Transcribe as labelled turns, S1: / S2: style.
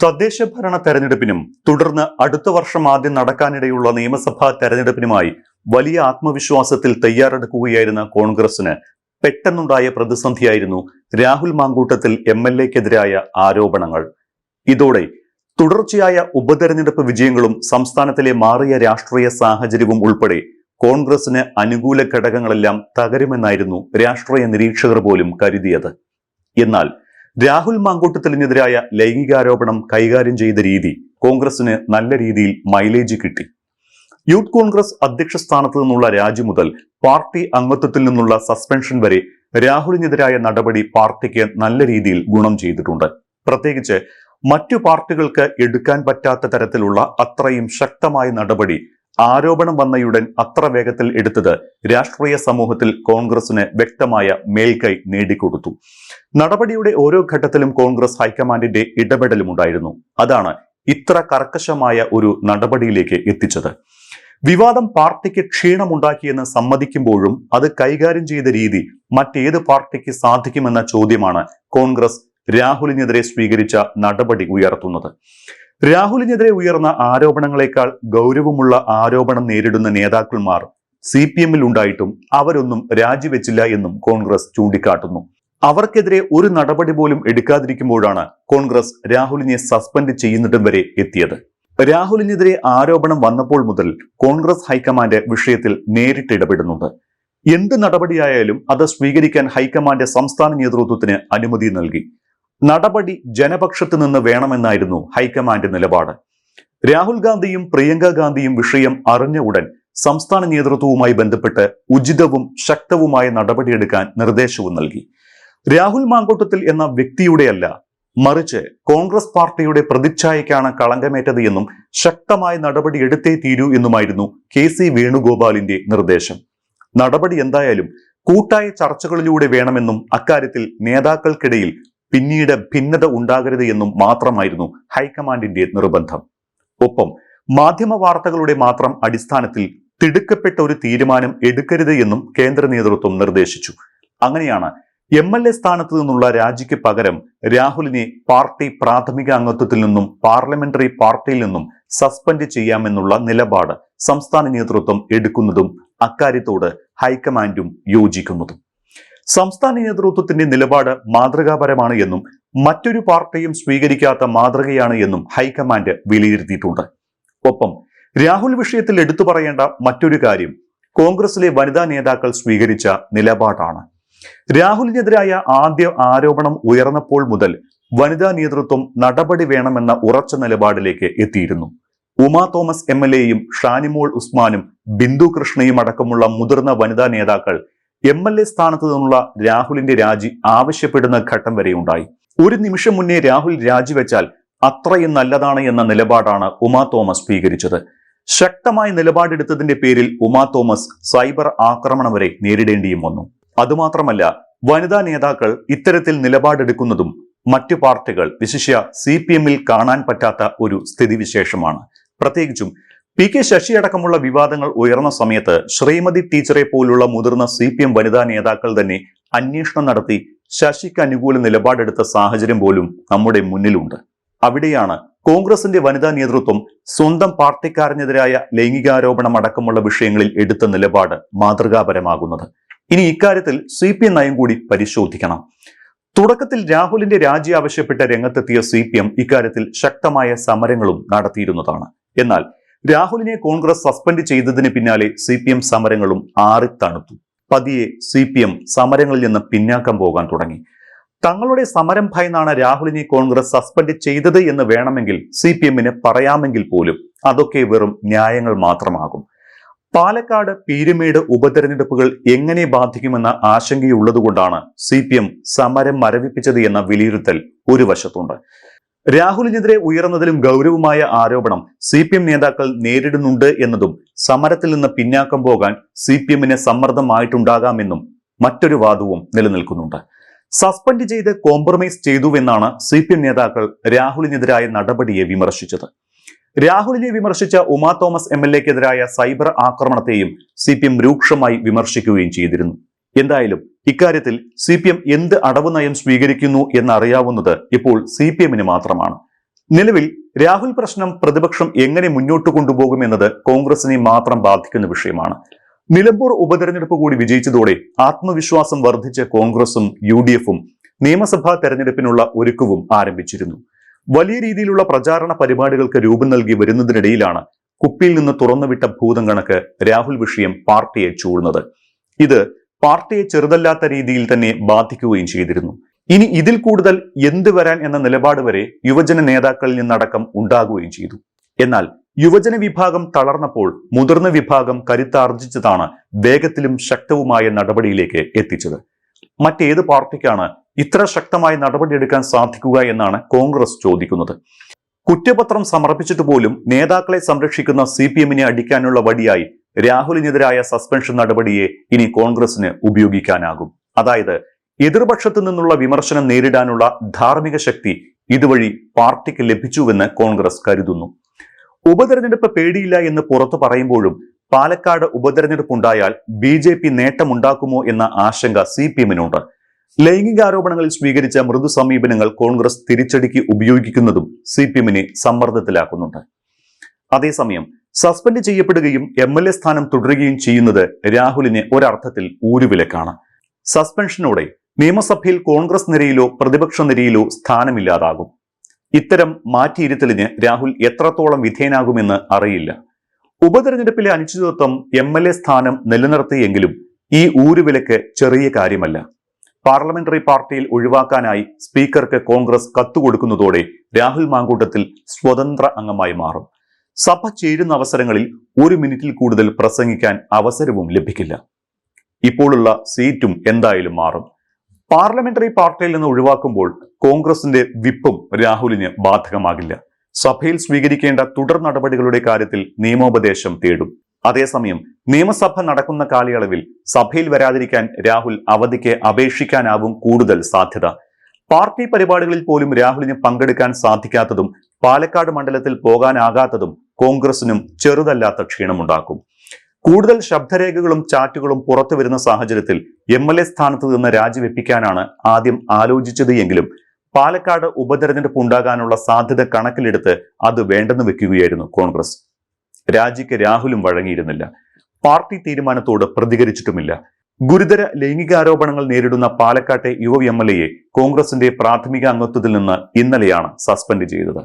S1: തദ്ദേശ ഭരണ തെരഞ്ഞെടുപ്പിനും തുടർന്ന് അടുത്ത വർഷം ആദ്യം നടക്കാനിടയുള്ള നിയമസഭാ തെരഞ്ഞെടുപ്പിനുമായി വലിയ ആത്മവിശ്വാസത്തിൽ തയ്യാറെടുക്കുകയായിരുന്ന കോൺഗ്രസിന് പെട്ടെന്നുണ്ടായ പ്രതിസന്ധിയായിരുന്നു രാഹുൽ മാങ്കൂട്ടത്തിൽ MLA-ക്കെതിരായ ആരോപണങ്ങൾ. ഇതോടെ തുടർച്ചയായ ഉപതെരഞ്ഞെടുപ്പ് വിജയങ്ങളും സംസ്ഥാനത്തിലെ മാറിയ രാഷ്ട്രീയ സാഹചര്യവും ഉൾപ്പെടെ കോൺഗ്രസിന് അനുകൂല ഘടകങ്ങളെല്ലാം തകരുമെന്നായിരുന്നു രാഷ്ട്രീയ നിരീക്ഷകർ പോലും കരുതിയത്. എന്നാൽ രാഹുൽ മാങ്കൂട്ടത്തിനെതിരായ ലൈംഗികാരോപണം കൈകാര്യം ചെയ്ത രീതി കോൺഗ്രസിന് നല്ല രീതിയിൽ മൈലേജ് കിട്ടി. യൂത്ത് കോൺഗ്രസ് അധ്യക്ഷ സ്ഥാനത്ത് നിന്നുള്ള രാജി മുതൽ പാർട്ടി അംഗത്വത്തിൽ നിന്നുള്ള സസ്പെൻഷൻ വരെ രാഹുലിനെതിരായ നടപടി പാർട്ടിക്ക് നല്ല രീതിയിൽ ഗുണം ചെയ്തിട്ടുണ്ട്. പ്രത്യേകിച്ച് മറ്റു പാർട്ടികൾക്ക് എടുക്കാൻ പറ്റാത്ത തരത്തിലുള്ള അത്രയും ശക്തമായ നടപടി ആരോപണം വന്നയുടൻ അത്ര വേഗത്തിൽ എടുത്തത് രാഷ്ട്രീയ സമൂഹത്തിൽ കോൺഗ്രസിന് വ്യക്തമായ മേൽക്കൈ നേടിക്കൊടുത്തു. നടപടിയുടെ ഓരോ ഘട്ടത്തിലും കോൺഗ്രസ് ഹൈക്കമാൻഡിന്റെ ഇടപെടലുമുണ്ടായിരുന്നു. അതാണ് ഇത്ര കർക്കശമായ ഒരു നടപടിയിലേക്ക് എത്തിച്ചത്. വിവാദം പാർട്ടിക്ക് ക്ഷീണമുണ്ടാക്കിയെന്ന് സമ്മതിക്കുമ്പോഴും അത് കൈകാര്യം ചെയ്ത രീതി മറ്റേത് പാർട്ടിക്ക് സാധിക്കുമെന്ന ചോദ്യമാണ് കോൺഗ്രസ് രാഹുലിനെതിരെ സ്വീകരിച്ച നടപടി ഉയർത്തുന്നത്. രാഹുലിനെതിരെ ഉയർന്ന ആരോപണങ്ങളെക്കാൾ ഗൗരവമുള്ള ആരോപണം നേരിടുന്ന നേതാക്കന്മാർ CPM-ൽ ഉണ്ടായിട്ടും അവരൊന്നും രാജിവെച്ചില്ല എന്നും കോൺഗ്രസ് ചൂണ്ടിക്കാട്ടുന്നു. അവർക്കെതിരെ ഒരു നടപടി പോലും എടുക്കാതിരിക്കുമ്പോഴാണ് കോൺഗ്രസ് രാഹുലിനെ സസ്പെൻഡ് ചെയ്യുന്നിടം വരെ എത്തിയത്. രാഹുലിനെതിരെ ആരോപണം വന്നപ്പോൾ മുതൽ കോൺഗ്രസ് ഹൈക്കമാൻഡ് വിഷയത്തിൽ നേരിട്ട് ഇടപെടുന്നുണ്ട്. എന്ത് നടപടിയായാലും അത് സ്വീകരിക്കാൻ ഹൈക്കമാൻഡ് സംസ്ഥാന നേതൃത്വത്തിന് അനുമതി നൽകി. നടപടി ജനപക്ഷത്ത് നിന്ന് വേണമെന്നായിരുന്നു ഹൈക്കമാൻഡ് നിലപാട്. രാഹുൽ ഗാന്ധിയും പ്രിയങ്ക ഗാന്ധിയും വിഷയം അറിഞ്ഞ ഉടൻ സംസ്ഥാന നേതൃത്വവുമായി ബന്ധപ്പെട്ട് ഉചിതവും ശക്തവുമായ നടപടിയെടുക്കാൻ നിർദ്ദേശവും നൽകി. രാഹുൽ മാങ്കൂട്ടത്തിൽ എന്ന വ്യക്തിയുടെയല്ല, മറിച്ച് കോൺഗ്രസ് പാർട്ടിയുടെ പ്രതിച്ഛായയ്ക്കാണ് കളങ്കമേറ്റത് എന്നും ശക്തമായ നടപടി എടുത്തേ തീരൂ എന്നുമായിരുന്നു KC വേണുഗോപാലിന്റെ നിർദ്ദേശം. നടപടി എന്തായാലും കൂട്ടായ ചർച്ചകളിലൂടെ വേണമെന്നും അക്കാര്യത്തിൽ നേതാക്കൾക്കിടയിൽ പിന്നീട് ഭിന്നത ഉണ്ടാകരുത് എന്നും മാത്രമായിരുന്നു ഹൈക്കമാൻഡിന്റെ നിർബന്ധം. ഒപ്പം മാധ്യമ വാർത്തകളുടെ മാത്രം അടിസ്ഥാനത്തിൽ തിടുക്കപ്പെട്ട ഒരു തീരുമാനം എടുക്കരുത് എന്നും കേന്ദ്ര നേതൃത്വം നിർദ്ദേശിച്ചു. അങ്ങനെയാണ് MLA സ്ഥാനത്ത് നിന്നുള്ള രാജിക്ക് പകരം രാഹുലിനെ പാർട്ടി പ്രാഥമിക അംഗത്വത്തിൽ നിന്നും പാർലമെന്ററി പാർട്ടിയിൽ നിന്നും സസ്പെൻഡ് ചെയ്യാമെന്നുള്ള നിലപാട് സംസ്ഥാന നേതൃത്വം എടുക്കുന്നതും അക്കാര്യത്തോട് ഹൈക്കമാൻഡും യോജിക്കുന്നതും. സംസ്ഥാന നേതൃത്വത്തിന്റെ നിലപാട് മാതൃകാപരമാണ് എന്നും മറ്റൊരു പാർട്ടിയും സ്വീകരിക്കാത്ത മാതൃകയാണ് എന്നും ഹൈക്കമാൻഡ് വിലയിരുത്തിയിട്ടുണ്ട്. ഒപ്പം രാഹുൽ വിഷയത്തിൽ എടുത്തു പറയേണ്ട മറ്റൊരു കാര്യം കോൺഗ്രസിലെ വനിതാ നേതാക്കൾ സ്വീകരിച്ച നിലപാടാണ്. രാഹുലിനെതിരായ ആദ്യ ആരോപണം ഉയർന്നപ്പോൾ മുതൽ വനിതാ നേതൃത്വം നടപടി വേണമെന്ന ഉറച്ച നിലപാടിലേക്ക് എത്തിയിരുന്നു. ഉമാ തോമസ് MLA-യും ഷാനിമോൾ ഉസ്മാനും ബിന്ദു കൃഷ്ണയും അടക്കമുള്ള മുതിർന്ന വനിതാ നേതാക്കൾ MLA സ്ഥാനത്ത് നിന്നുള്ള രാഹുലിന്റെ രാജി ആവശ്യപ്പെടുന്ന ഘട്ടം വരെ ഉണ്ടായി. ഒരു നിമിഷം മുന്നേ രാഹുൽ രാജിവെച്ചാൽ അത്രയും നല്ലതാണ് എന്ന നിലപാടാണ് ഉമാ തോമസ് സ്വീകരിച്ചത്. ശക്തമായ നിലപാടെടുത്തതിന്റെ പേരിൽ ഉമാ തോമസ് സൈബർ ആക്രമണം വരെ നേരിടേണ്ടിയും വന്നു. അതുമാത്രമല്ല, വനിതാ നേതാക്കൾ ഇത്തരത്തിൽ നിലപാടെടുക്കുന്നതും മറ്റു പാർട്ടികൾ വിശിഷ്യ CPM-ൽ കാണാൻ പറ്റാത്ത ഒരു സ്ഥിതിവിശേഷമാണ്. പ്രത്യേകിച്ചും PK ശശി അടക്കമുള്ള വിവാദങ്ങൾ ഉയർന്ന സമയത്ത് ശ്രീമതി ടീച്ചറെ പോലുള്ള മുതിർന്ന CPM വനിതാ നേതാക്കൾ തന്നെ അന്വേഷണം നടത്തി ശശിക്ക് അനുകൂല നിലപാടെടുത്ത സാഹചര്യം പോലും നമ്മുടെ മുന്നിലുണ്ട്. അവിടെയാണ് കോൺഗ്രസിന്റെ വനിതാ നേതൃത്വം സ്വന്തം പാർട്ടിക്കാരനെതിരായ ലൈംഗികാരോപണം അടക്കമുള്ള വിഷയങ്ങളിൽ എടുത്ത നിലപാട് മാതൃകാപരമാകുന്നത്. ഇനി ഇക്കാര്യത്തിൽ CPM നയം കൂടി പരിശോധിക്കണം. തുടക്കത്തിൽ രാഹുലിന്റെ രാജി ആവശ്യപ്പെട്ട രംഗത്തെത്തിയ CPM ഇക്കാര്യത്തിൽ ശക്തമായ സമരങ്ങളും നടത്തിയിരുന്നതാണ്. എന്നാൽ രാഹുലിനെ കോൺഗ്രസ് സസ്പെൻഡ് ചെയ്തതിന് പിന്നാലെ CPM സമരങ്ങളും ആറിത്തണുത്തു. പതിയെ CPM സമരങ്ങളിൽ നിന്ന് പിന്നാക്കം പോകാൻ തുടങ്ങി. തങ്ങളുടെ സമരം ഭയന്നാണ് രാഹുലിനെ കോൺഗ്രസ് സസ്പെൻഡ് ചെയ്തത് എന്ന് വേണമെങ്കിൽ CPM-ന് പറയാമെങ്കിൽ പോലും അതൊക്കെ വെറും ന്യായങ്ങൾ മാത്രമാകും. പാലക്കാട് പീരുമേട് ഉപതെരഞ്ഞെടുപ്പുകൾ എങ്ങനെ ബാധിക്കുമെന്ന ആശങ്കയുള്ളതുകൊണ്ടാണ് CPM സമരം മരവിപ്പിച്ചത് എന്ന വിലയിരുത്തൽ ഒരു വശത്തുണ്ട്. രാഹുലിനെതിരെ ഉയർന്നതിലും ഗൗരവമായ ആരോപണം CPM നേതാക്കൾ നേരിടുന്നുണ്ട് എന്നതും സമരത്തിൽ നിന്ന് പിന്നാക്കം പോകാൻ CPM-ന് സമ്മർദ്ദമായിട്ടുണ്ടാകാമെന്നും മറ്റൊരു വാദവും നിലനിൽക്കുന്നുണ്ട്. സസ്പെൻഡ് ചെയ്ത് കോംപ്രമൈസ് ചെയ്തുവെന്നാണ് CPM നേതാക്കൾ രാഹുലിനെതിരായ നടപടിയെ വിമർശിച്ചത്. രാഹുലിനെ വിമർശിച്ച ഉമാ തോമസ് MLA-ക്കെതിരായ സൈബർ ആക്രമണത്തെയും CPM രൂക്ഷമായി വിമർശിക്കുകയും ചെയ്തിരുന്നു. എന്തായാലും ഇക്കാര്യത്തിൽ CPM എന്ത് അടവ് നയം സ്വീകരിക്കുന്നു എന്നറിയാവുന്നത് ഇപ്പോൾ CPM-ന് മാത്രമാണ്. നിലവിൽ രാഹുൽ പ്രശ്നം പ്രതിപക്ഷം എങ്ങനെ മുന്നോട്ട് കൊണ്ടുപോകുമെന്നത് കോൺഗ്രസിനെ മാത്രം ബാധിക്കുന്ന വിഷയമാണ്. നിലമ്പൂർ ഉപതെരഞ്ഞെടുപ്പ് കൂടി വിജയിച്ചതോടെ ആത്മവിശ്വാസം വർദ്ധിച്ച കോൺഗ്രസും UDF-ഉം നിയമസഭാ തെരഞ്ഞെടുപ്പിനുള്ള ഒരുക്കവും ആരംഭിച്ചിരുന്നു. വലിയ രീതിയിലുള്ള പ്രചാരണ പരിപാടികൾക്ക് രൂപം നൽകി വരുന്നതിനിടയിലാണ് കുപ്പിയിൽ നിന്ന് തുറന്നുവിട്ട ഭൂതം കണക്ക് രാഹുൽ വിഷയം പാർട്ടിയെ ചൂഴ്ന്നത്. ഇത് പാർട്ടിയെ ചെറുതല്ലാത്ത രീതിയിൽ തന്നെ ബാധിക്കുകയും ചെയ്തിരുന്നു. ഇനി ഇതിൽ കൂടുതൽ എന്ത് വരാൻ എന്ന നിലപാട് വരെ യുവജന നേതാക്കളിൽ നിന്നടക്കം ഉണ്ടാകുകയും ചെയ്തു. എന്നാൽ യുവജന വിഭാഗം തളർന്നപ്പോൾ മുതിർന്ന വിഭാഗം കരുത്താർജിച്ചതാണ് വേഗത്തിലും ശക്തവുമായ നടപടിയിലേക്ക് എത്തിച്ചത്. മറ്റേത് പാർട്ടിക്കാണ് ഇത്ര ശക്തമായ നടപടിയെടുക്കാൻ സാധിക്കുക എന്നാണ് കോൺഗ്രസ് ചോദിക്കുന്നത്. കുറ്റപത്രം സമർപ്പിച്ചിട്ട് പോലും നേതാക്കളെ സംരക്ഷിക്കുന്ന CPM-നെ അടിക്കാനുള്ള വടിയായി രാഹുലിനെതിരായ സസ്പെൻഷൻ നടപടിയെ ഇനി കോൺഗ്രസിന് ഉപയോഗിക്കാനാകും. അതായത് എതിർപക്ഷത്തു നിന്നുള്ള വിമർശനം നേരിടാനുള്ള ധാർമ്മിക ശക്തി ഇതുവഴി പാർട്ടിക്ക് ലഭിച്ചുവെന്ന് കോൺഗ്രസ് കരുതുന്നു. ഉപതെരഞ്ഞെടുപ്പ് പേടിയില്ല എന്ന് പുറത്തു പറയുമ്പോഴും പാലക്കാട് ഉപതെരഞ്ഞെടുപ്പ് ഉണ്ടായാൽ BJP നേട്ടമുണ്ടാക്കുമോ എന്ന ആശങ്ക CPM-നുണ്ട്. ലൈംഗികാരോപണങ്ങളിൽ സ്വീകരിച്ച മൃദു സമീപനങ്ങൾ കോൺഗ്രസ് തിരിച്ചടിക്ക് ഉപയോഗിക്കുന്നതും CPM-നെ സമ്മർദ്ദത്തിലാക്കുന്നുണ്ട്. അതേസമയം സസ്പെൻഡ് ചെയ്യപ്പെടുകയും MLA സ്ഥാനം തുടരുകയും ചെയ്യുന്നത് രാഹുലിന് ഒരർത്ഥത്തിൽ ഊരുവിലക്കാണ്. സസ്പെൻഷനോടെ നിയമസഭയിൽ കോൺഗ്രസ് നിരയിലോ പ്രതിപക്ഷ നിരയിലോ സ്ഥാനമില്ലാതാകും. ഇത്തരം മാറ്റിയിരുത്തലിന് രാഹുൽ എത്രത്തോളം വിധേയനാകുമെന്ന് അറിയില്ല. ഉപതെരഞ്ഞെടുപ്പിലെ അനിശ്ചിതത്വം MLA സ്ഥാനം നിലനിർത്തിയെങ്കിലും ഈ ഊരുവിലക്ക് ചെറിയ കാര്യമല്ല. പാർലമെന്ററി പാർട്ടിയിൽ ഒഴിവാക്കാനായി സ്പീക്കർക്ക് കോൺഗ്രസ് കത്തുകൊടുക്കുന്നതോടെ രാഹുൽ മാങ്കൂട്ടത്തിൽ സ്വതന്ത്ര അംഗമായി മാറും. സഭ ചേരുന്ന അവസരങ്ങളിൽ 1 മിനിറ്റിൽ കൂടുതൽ പ്രസംഗിക്കാൻ അവസരവും ലഭിക്കില്ല. ഇപ്പോഴുള്ള സീറ്റും എന്തായാലും മാറും. പാർലമെന്ററി പാർട്ടിയിൽ നിന്ന് ഒഴിവാക്കുമ്പോൾ കോൺഗ്രസിന്റെ വിപ്പും രാഹുലിന് ബാധകമാകില്ല. സഭയിൽ സ്വീകരിക്കേണ്ട തുടർ നടപടികളുടെ കാര്യത്തിൽ നിയമോപദേശം തേടും. അതേസമയം നിയമസഭ നടക്കുന്ന കാലയളവിൽ സഭയിൽ വരാതിരിക്കാൻ രാഹുൽ അവധിക്ക് അപേക്ഷിക്കാനാവും കൂടുതൽ സാധ്യത. പാർട്ടി പരിപാടികളിൽ പോലും രാഹുലിന് പങ്കെടുക്കാൻ സാധിക്കാത്തതും പാലക്കാട് മണ്ഡലത്തിൽ പോകാനാകാത്തതും കോൺഗ്രസിനും ചെറുതല്ലാത്ത ക്ഷീണമുണ്ടാക്കും. കൂടുതൽ ശബ്ദരേഖകളും ചാറ്റുകളും പുറത്തു വരുന്ന സാഹചര്യത്തിൽ MLA സ്ഥാനത്ത് നിന്ന് രാജിവെപ്പിക്കാനാണ് ആദ്യം ആലോചിച്ചത് എങ്കിലും പാലക്കാട് ഉപതെരഞ്ഞെടുപ്പ് ഉണ്ടാകാനുള്ള സാധ്യത കണക്കിലെടുത്ത് അത് വേണ്ടെന്ന് വെക്കുകയായിരുന്നു കോൺഗ്രസ്. രാജിക്ക് രാഹുലും വഴങ്ങിയിരുന്നില്ല. പാർട്ടി തീരുമാനത്തോട് പ്രതികരിച്ചിട്ടുമില്ല. ഗുരുതര ലൈംഗികാരോപണങ്ങൾ നേരിടുന്ന പാലക്കാട്ടെ യുവ MLA-യെ കോൺഗ്രസിന്റെ പ്രാഥമിക അംഗത്വത്തിൽ നിന്ന് ഇന്നലെയാണ് സസ്പെൻഡ് ചെയ്തത്.